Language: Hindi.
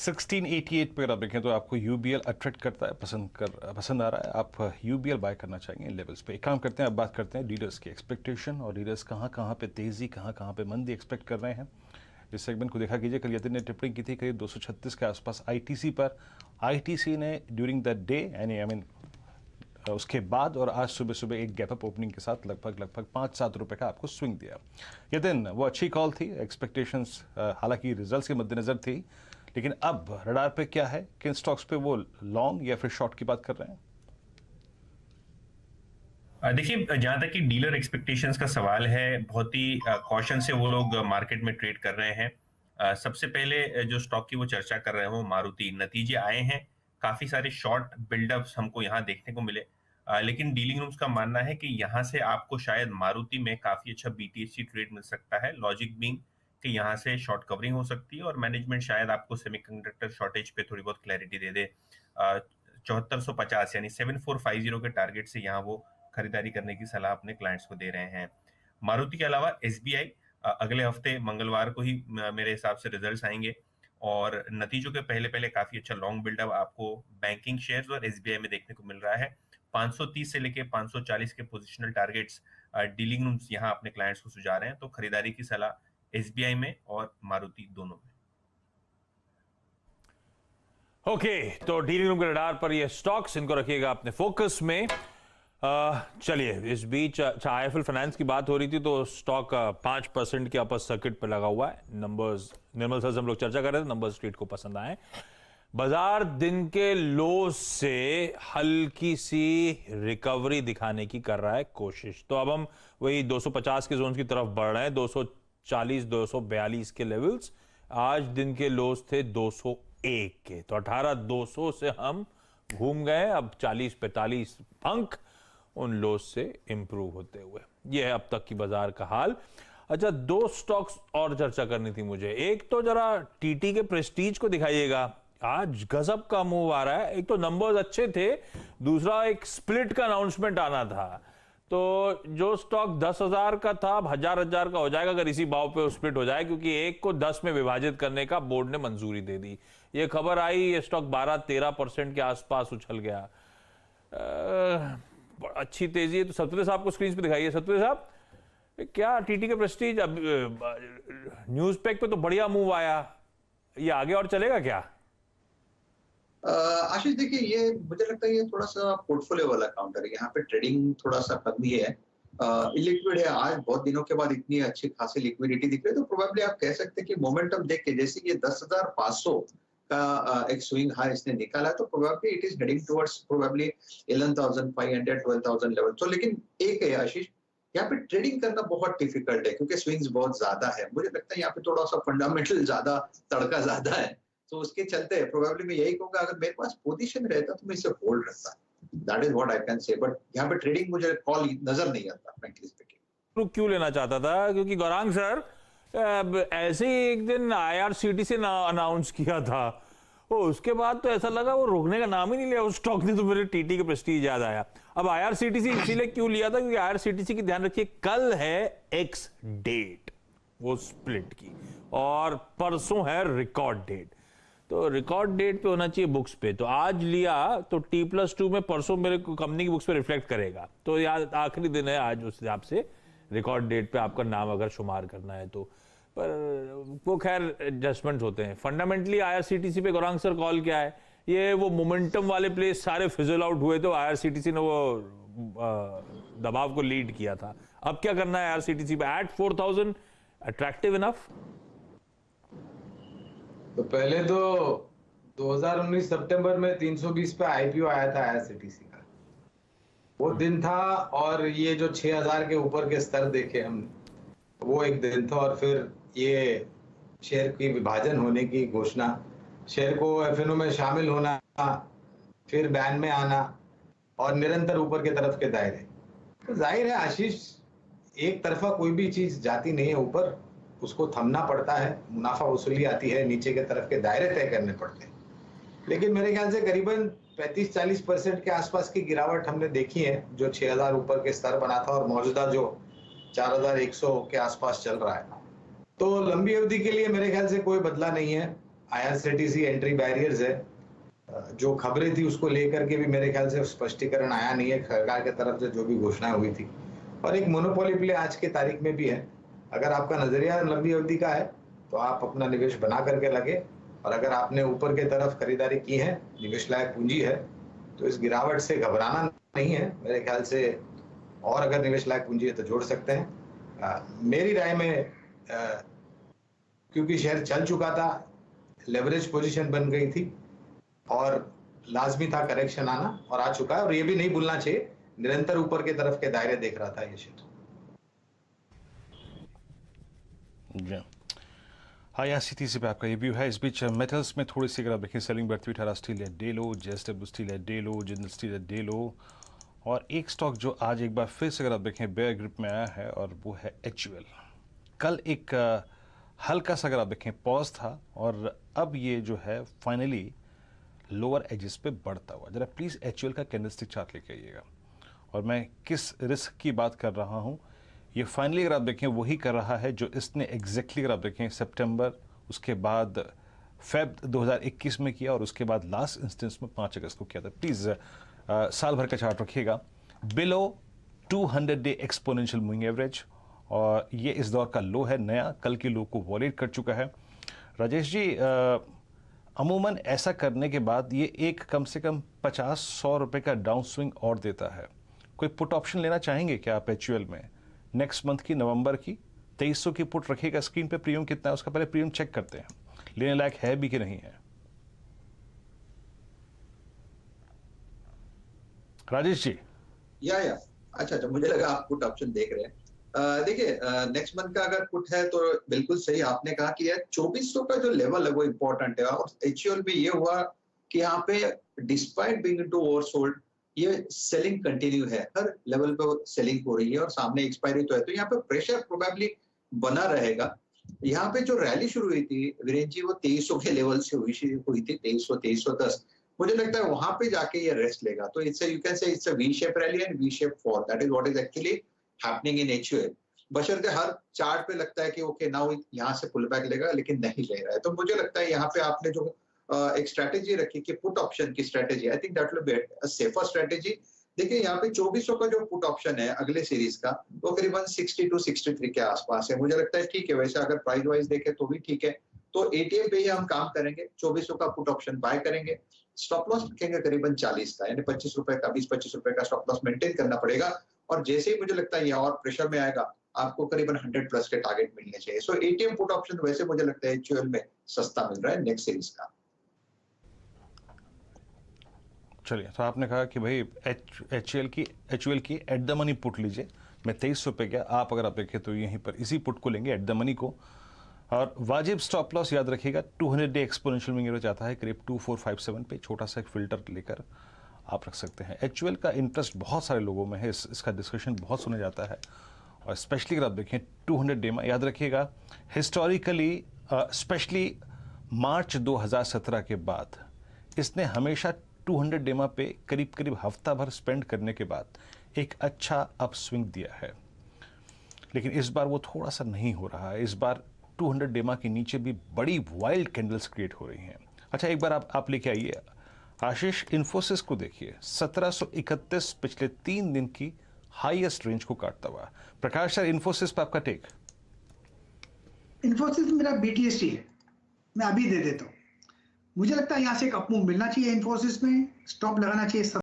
1688 पे अगर आप देखें तो आपको यूबीएल अट्रैक्ट करता है, पसंद आ रहा है, आप यूबीएल बाय करना चाहेंगे इन लेवल्स पे। एक काम करते हैं, अब बात करते हैं डीलर्स की एक्सपेक्टेशन और डीलर्स कहाँ कहाँ पे तेज़ी, कहाँ कहाँ पे मंदी एक्सपेक्ट कर रहे हैं। इस सेगमेंट को देखा कीजिए। कल यतिन ने टिप्पणी की थी करीब 236 के आसपास आईटीसी पर। आईटीसी ने ड्यूरिंग द डे यानी उसके बाद और आज सुबह सुबह एक गैप अप ओपनिंग के साथ लगभग 5-7 रुपए का आपको स्विंग दिया। ये दिन वो अच्छी कॉल थी, एक्सपेक्टेशंस हालांकि रिजल्ट्स के मद्देनजर थी, लेकिन अब रडार पे क्या है, किन स्टॉक्स पे वो लॉन्ग या फिर शॉर्ट की बात कर रहे हैं? देखिए, जहां तक कि डीलर एक्सपेक्टेशंस का सवाल है, बहुत ही कॉशन से वो लोग मार्केट में ट्रेड कर रहे हैं। सबसे पहले जो स्टॉक की वो चर्चा कर रहे हैं वो मारुति। नतीजे आए हैं, काफी सारे शॉर्ट बिल्डअप्स हमको यहाँ देखने को मिले, लेकिन डीलिंग रूम्स का मानना है कि यहाँ से आपको शायद मारुति में काफी अच्छा बीटीसी ट्रेड मिल सकता है। लॉजिक बीइंग कि यहाँ से शॉर्ट कवरिंग हो सकती है और मैनेजमेंट शायद आपको सेमीकंडक्टर शॉर्टेज पे थोड़ी बहुत क्लैरिटी दे दे। 7450 यानी 7450 के टारगेट से यहाँ वो खरीदारी करने की सलाह अपने क्लाइंट्स को दे रहे हैं। मारुति के अलावा एसबीआई अगले हफ्ते मंगलवार को ही मेरे हिसाब से रिजल्ट्स आएंगे और नतीजों के पहले पहले काफी अच्छा लॉन्ग बिल्डअप आपको बैंकिंग शेयर्स और एसबीआई में देखने को मिल रहा है। 530 से लेके 540 के पोजिशनल टारगेट्स डीलिंग रूम्स यहाँ अपने क्लाइंट्स को सुझा रहे हैं, तो खरीदारी की सलाह एसबीआई में और मारुति दोनों में। ओके, तो डीलिंग रूम के रडार पर ये स्टॉक्स, इनको रखिएगा अपने फोकस में। चलिए, इस बीच आईएफएल फाइनेंस की बात हो रही थी तो स्टॉक 5% के अपर सर्किट पर लगा हुआ है। नंबर्स निर्मल सर से हम लोग चर्चा कर रहे थे, नंबर्स स्ट्रीट को पसंद आए। बाजार दिन के लो से हल्की सी रिकवरी दिखाने की कर रहा है कोशिश, तो अब हम वही 250 के जोन की तरफ बढ़ रहे हैं। 240 242 के लेवल्स, आज दिन के लोस थे 201 के, तो 18,200 से हम घूम गए। अब 40-45 अंक उन लोस से इंप्रूव होते हुए, यह है अब तक की बाजार का हाल। अच्छा, दो स्टॉक्स और चर्चा करनी थी मुझे। एक तो जरा टीटी के प्रेस्टीज को दिखाइएगा, आज गजब का मूव आ रहा है। एक तो नंबर्स अच्छे थे, दूसरा एक स्प्लिट का अनाउंसमेंट आना था, तो जो स्टॉक 10,000 का था अब 1,000 का हो जाएगा अगर इसी भाव पे स्प्लिट हो जाए, क्योंकि एक को 10 में विभाजित करने का बोर्ड ने मंजूरी दे दी। ये खबर आई, ये स्टॉक 12-13% के आसपास उछल गया। अच्छी तेजी है। तो सत्रे साहब को स्क्रीन पे दिखाइए। सत्रे साहब, क्या टीटी के प्रेस्टीज, अब न्यूज पैक पे तो बढ़िया मूव आया, ये आगे और चलेगा क्या? आशीष, देखिए, ये मुझे लगता है ये थोड़ा सा पोर्टफोलियो वाला काउंटर है। यहाँ पे ट्रेडिंग थोड़ा सा कम ही है, इलिक्विड है। आज बहुत दिनों के बाद इतनी अच्छी खासी लिक्विडिटी दिख रही है, तो प्रोबेबली आप कह सकते हैं कि मोमेंटम देख के, जैसे ये 10,500 का एक स्विंग हाई इसने निकाला, तो probably it is heading towards probably 11,500 12,000 level. तो लेकिन एक है आशीष, यहाँ पे ट्रेडिंग करना बहुत डिफिकल्ट है क्योंकि स्विंग्स बहुत ज्यादा है। मुझे लगता है यहाँ पे थोड़ा सा फंडामेंटल ज्यादा, तड़का ज्यादा है, तो उसके चलते प्रोबेबली मैं यही कहूंगा, अगर मेरे पास पोजीशन रहता तो मैं इसे होल्ड रखता। That is what I can say, but यहाँ पे ट्रेडिंग मुझे कॉल नजर नहीं आता फ्रैंकली स्पीकिंग। क्यों लेना चाहता था? क्योंकि गौरांग सर ऐसे ही एक दिन आईआरसीटीसी ने अनाउंस किया था, उसके बाद तो ऐसा लगा वो रोकने का नाम ही नहीं लिया उस स्टॉक ने, तो मेरे टीटी के प्रेस्टीज याद आया। अब आईआरसीटीसी इसीलिए क्यों लिया था, क्योंकि आईआरसीटीसी की ध्यान रखिए कल है एक्स डेट वो स्प्लिट की, और परसों है रिकॉर्ड डेट, तो रिकॉर्ड डेट पे होना चाहिए बुक्स पे। तो आज लिया तो T+2 में परसों मेरे को कंपनी की बुक्स पे रिफ्लेक्ट करेगा, तो यार आखिरी दिन है आज, उस हिसाब से रिकॉर्ड डेट पे आपका नाम अगर शुमार करना है तो। पर वो खैर एडजस्टमेंट होते हैं। फंडामेंटली आईआरसीटीसी पे गौरांग सर कॉल क्या है, ये वो मोमेंटम वाले प्लेस सारे फिजल आउट हुए, तो आईआरसीटीसी ने वो दबाव को लीड किया था। अब क्या करना है आईआरसीटीसी पे? At 4,000 attractive enough? तो पहले तो 2019 सितंबर में 320 पे आईपीओ आया था आईआरसीटीसी का, वो दिन था, और ये जो 6,000 के ऊपर के स्तर देखे हमने, वो एक दिन था। और फिर ये शेयर की विभाजन होने की घोषणा, शेयर को एफएनओ में शामिल होना, फिर बैन में आना, और निरंतर ऊपर की तरफ के दायरे। तो जाहिर है आशीष, एक तरफा कोई भी चीज जाती नहीं है ऊपर, उसको थमना पड़ता है, मुनाफा वसूली आती है, नीचे के तरफ के दायरे तय करने पड़ते हैं। लेकिन मेरे ख्याल से करीबन 35-40% के आसपास की गिरावट हमने देखी है, जो 6,000 ऊपर के स्तर बना था, और मौजूदा जो 4,100 के आसपास चल रहा है। तो लंबी अवधि के लिए मेरे ख्याल से कोई बदला नहीं है। IRCTC एंट्री बैरियर्स है, जो खबरें थी उसको लेकर के भी मेरे ख्याल से स्पष्टीकरण आया नहीं है सरकार की तरफ से, जो भी घोषणा हुई थी। और एक मोनोपोली प्ले आज के तारीख में भी है। अगर आपका नजरिया लंबी अवधि का है तो आप अपना निवेश बना करके लगे, और अगर आपने ऊपर के तरफ खरीदारी की है, निवेश लायक पूंजी है, तो इस गिरावट से घबराना नहीं है मेरे ख्याल से। और अगर निवेश लायक पूंजी है तो जोड़ सकते हैं। मेरी राय में क्योंकि शेयर चल चुका था, लेवरेज पोजीशन बन गई थी और लाजमी था करेक्शन आना, और आ चुका है। और ये भी नहीं भूलना चाहिए, निरंतर ऊपर के तरफ के दायरे देख रहा था ये शेयर। IRCTC पे आपका ये व्यू है। इस बीच मेटल्स में थोड़ी सी अगर आप देखें सेलिंग बढ़ती हुई, टाटा स्टील है डे लो, JSW स्टील है डे लो, जिंदल स्टील है डे लो, और एक स्टॉक जो आज एक बार फिर से अगर आप देखें बेयर ग्रिप में आया है और वो है HUL। कल एक हल्का सा अगर आप देखें पॉज था और अब ये जो है फाइनली लोअर एजेस पे बढ़ता हुआ। जरा प्लीज़ HUL का कैंडलस्टिक चार्ट लेके आइएगा, और मैं किस रिस्क की बात कर रहा हूँ। ये फाइनली अगर आप देखें वही कर रहा है जो इसने एग्जैक्टली अगर आप देखें सितंबर, उसके बाद फेब 2021 में किया, और उसके बाद लास्ट इंस्टेंस में 5 अगस्त को किया था। प्लीज़ साल भर का चार्ट रखिएगा। Below 200 day exponential moving average, और ये इस दौर का लो है नया, कल के लो को वॉलेट कर चुका है। राजेश जी, अमूमन ऐसा करने के बाद ये एक कम से कम 50-100 रुपए का डाउन स्विंग और देता है। कोई पुट ऑप्शन लेना चाहेंगे क्या आप HUL में? नेक्स्ट मंथ की, नवंबर की 2300 की पुट रखिएगा स्क्रीन पे। प्रीमियम कितना है उसका पहले प्रीमियम चेक करते हैं, लेने लायक है भी कि नहीं है। राजेश जी। या अच्छा, मुझे लगा आप पुट ऑप्शन देख रहे हैं। देखिए, नेक्स्ट मंथ का अगर पुट है तो बिल्कुल सही आपने कहा कि यार 2400 का जो लेवल है वो इंपॉर्टेंट है। और HUL में ये हुआ कि यहाँ पे डिस्पाइट बीइंग इनटू ओवरसोल्ड, ये सेलिंग कंटिन्यू है, हर लेवल पे सेलिंग हो रही है और सामने एक्सपायरी तो है, तो यहाँ पे प्रेशर प्रोबेबली बना रहेगा। यहाँ पे जो रैली शुरू हुई थी वीरेंद्र जी, वो 2300 के लेवल से हुई थी, 2300-2310। मुझे लगता है वहां पे जाके ये रेस्ट लेगा। तो it's you can say it's a V shape rally and V shape fall, that is what is actually happening in HUL। बशर्ते हर चार्ट पे लगता है कि ओके नाउ यहाँ से पुल बैक लेगा, लेकिन नहीं ले रहा है। तो मुझे लगता है यहाँ पे आपने जो एक स्ट्रैटेजी रखी कि पुट ऑप्शन की strategy, I think that will be a safer strategy. देखिए यहाँ पे 2400 का जो पुट ऑप्शन है अगले सीरीज का, वो करीबन 62-63 के आसपास है। मुझे लगता है ठीक है, वैसे अगर प्राइस वाइज देखें तो भी ठीक है। तो ATM पे ही हम काम करेंगे, 2400 का पुट ऑप्शन बाय करेंगे, स्टॉप लॉस रखेंगे करीबन 40 का, यानी 25 रुपए का, 20-25 रुपए का स्टॉप लॉस मेंटेन करना पड़ेगा। और जैसे ही मुझे लगता है ये और प्रेशर में आएगा, आपको करीबन 100 प्लस के टारगेट मिलने चाहिए। सो ATM पुट ऑप्शन वैसे मुझे लगता है HUL में सस्ता मिल रहा है नेक्स्ट सीरीज का। चलिए, तो आपने कहा कि भाई HUL की एट द मनी पुट लीजिए। मैं 2300 पे गया, आप अगर आप देखें तो यहीं पर इसी पुट को लेंगे एट द मनी को। और वाजिब स्टॉप लॉस याद रखिएगा, 200 डे एक्सपोनेंशियल मूविंग एवरेज आता है करीब 2457 पे, छोटा सा एक फिल्टर लेकर आप रख सकते हैं। HUL का इंटरेस्ट बहुत सारे लोगों में है, इसका डिस्कशन बहुत सुना जाता है, और स्पेशली अगर आप देखें 200 डे में याद रखिएगा हिस्टोरिकली, स्पेशली मार्च 2017 के बाद इसने हमेशा 200 डेमा पे करीब करीब हफ्ता भर स्पेंड करने के बाद एक अच्छा अप स्विंग दिया है। लेकिन इस बार वो थोड़ा सा नहीं हो रहा है। इस बार 200 डेमा के नीचे भी बड़ी वाइल्ड कैंडल्स क्रिएट हो रही हैं। अच्छा, एक बार आप लेके आइए आशीष, इन्फोसिस को देखिए, 1731 पिछले 3 दिन की हाईएस्ट रेंज को काटता हुआ। प्रकाश सर, इन्फोसिस पर आपका टेक? इन्फोसिस मेरा BTST है, मैं अभी दे देता हूँ। मुझे लगता है यहाँ से एक अप मूव मिलना चाहिए, इन्फोसिस में स्टॉप लगाना चाहिए